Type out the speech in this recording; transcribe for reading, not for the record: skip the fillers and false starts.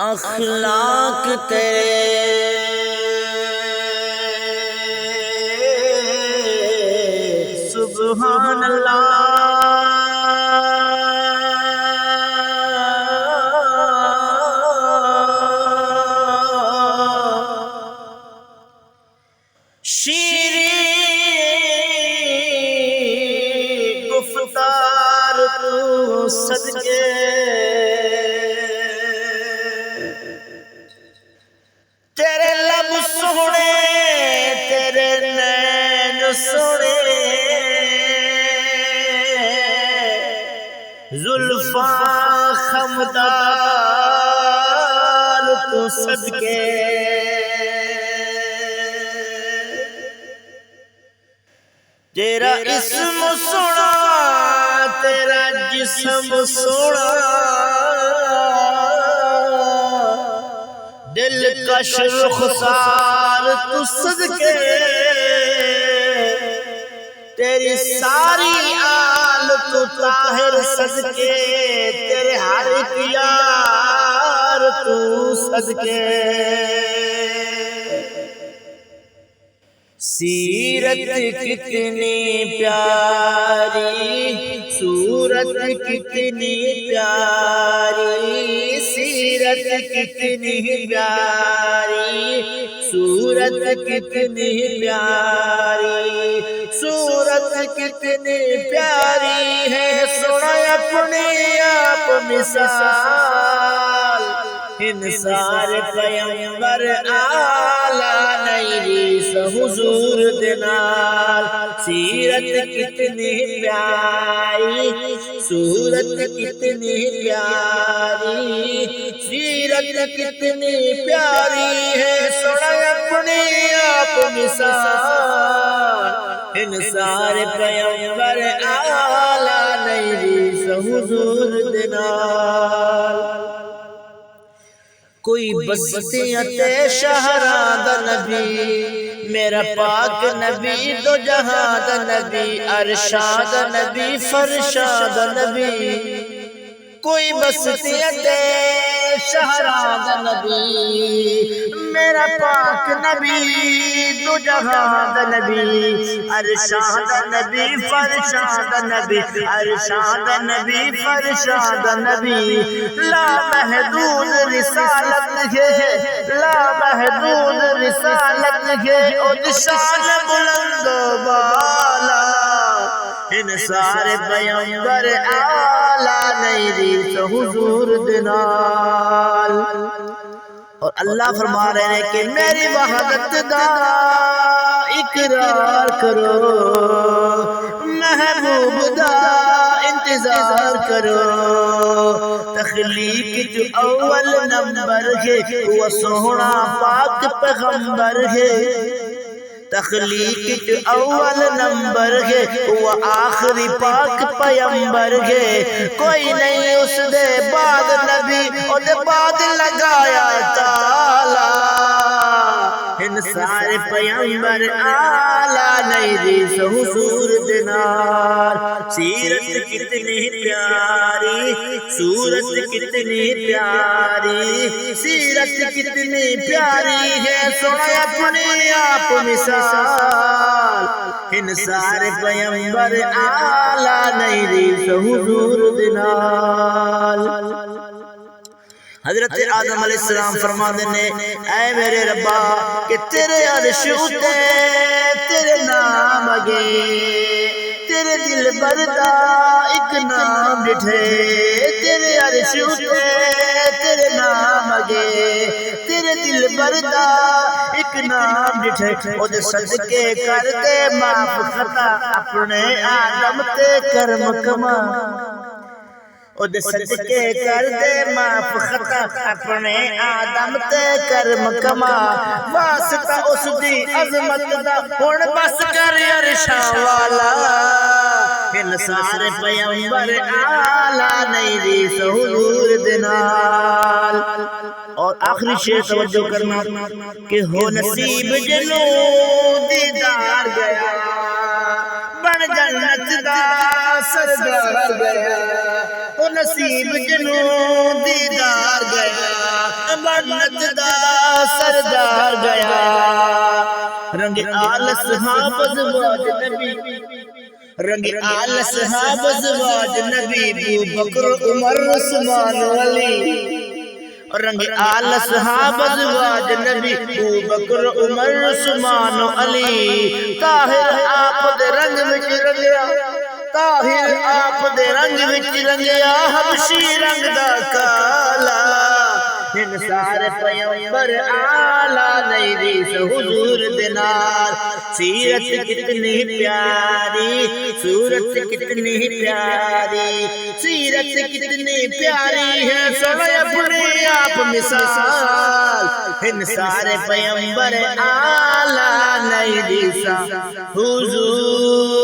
اخلاق تیرے سبحان اللہ شیریں گفتار تو صدقے تیرے لب سونے تیرے نین سونے زلفاں خمدار تو صدقے تیرا اسم سونا تیرا جسم سونا دل کش رخسار تو صدقے تیری ساری آل تو طاہر صدقے تیرے ہر ایک یار تو صدقے سیرت کتنی پیاری صورت کتنی پیاری سیرت کتنی پیاری صورت کتنی پیاری صورت کتنی پیاری ہے سنا اپنے آپ مثال انسار پیمبر آلہ نیریس حضور دنال سیرت کتنی پیاری صورت کتنی پیاری سیرت کتنی پیاری ہے سنا اپنے آپ مثال انسار پیمبر آلہ نیریس حضور دنال کوئی بستیاں تے شہراں دا نبی میرا پاک نبی دو جہاں دا نبی ارشاد نبی فرشاد نبی کوئی بستیاں تے شہراں دا نبی میرا پاک نبی دو جہاں دا نبی ارشاد نبی فرشاد نبی ارشاد نبی فرشاد نبی لا محدود رسالت ہے لا محدود رسالت ہے اور شان بلند و بالا انسار پیمبر آلہ نیریس حضور دنال اور اللہ فرما رہے ہیں کہ میری وحدت دا اقرار کرو محبوب دا انتظار کرو تخلیق جو اول نمبر ہے وہ سونا پاک پیغمبر ہے تخلیق جو اول نمبر ہے وہ آخری پاک پیمبر ہے کوئی نہیں اس دے بعد نبی اور دے بعد لگایا تالا انسار پیمبر آلہ نیریس حضور دنال سیرت کتنی پیاری صورت کتنی پیاری سیرت کتنی پیاری ہے سنا اپنے آپ مثال انسار پیمبر آلہ نیریس حضور دنال حضرت آدم علیہ السلام فرما دینے اے میرے ربا کہ تیرے عرش اتے تیرے نام اگے تیرے دل بردا ایک نام ڈٹھے تیرے عرش اتے تیرے نام اگے تیرے دل بردا ایک نام ڈٹھے او دے صدقے کر دے معاف خطا اپنے آدم تے کرم کما او دے صدقے کر دے معاف خطا اپنے آدم تے کرم کما واسطہ اس دی عظمت دا ہن بس کر عرشاں والا انسار پیمبر آلہ نیریس حضور دنال اور آخری شعر توجہ کرنا کہ ہو نصیب جنوں دیدار گیا بن جنت دا سردار گیا وہ نصیب جنوں دیدار گیا امانت دا سردار گیا رنگ آل صحاب ازواج نبی رنگ آل صحاب ازواج نبی ابو بکر عمر عثمان علی رنگ آل صحاب ازواج نبی ابو بکر عمر عثمان علی طاہر آپ دے رنگ وچ رنگیا طاہر آپ دے رنگ وچ رنگیا حبشی رنگ دا کالا ان سارے پیغمبر آلہ نہیں ریس حضور دینار سیرت کتنی پیاری صورت کتنی پیاری سیرت کتنی پیاری ہے سوئے اپنے آپ مثال ان سارے پیغمبر آلہ نہیں ریس حضور